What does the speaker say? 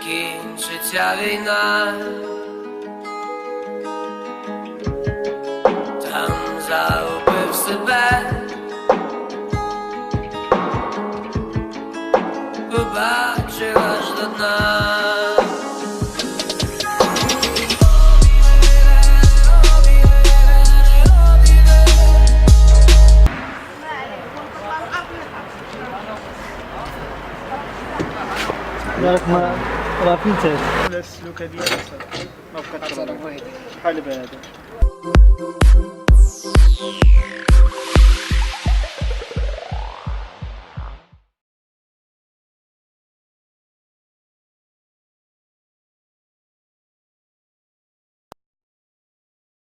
закінчиться війна, там загубив себе, побачив аж до дна. Як ми рапіться. Let's look at the other side. No, cut. حلو بهذا.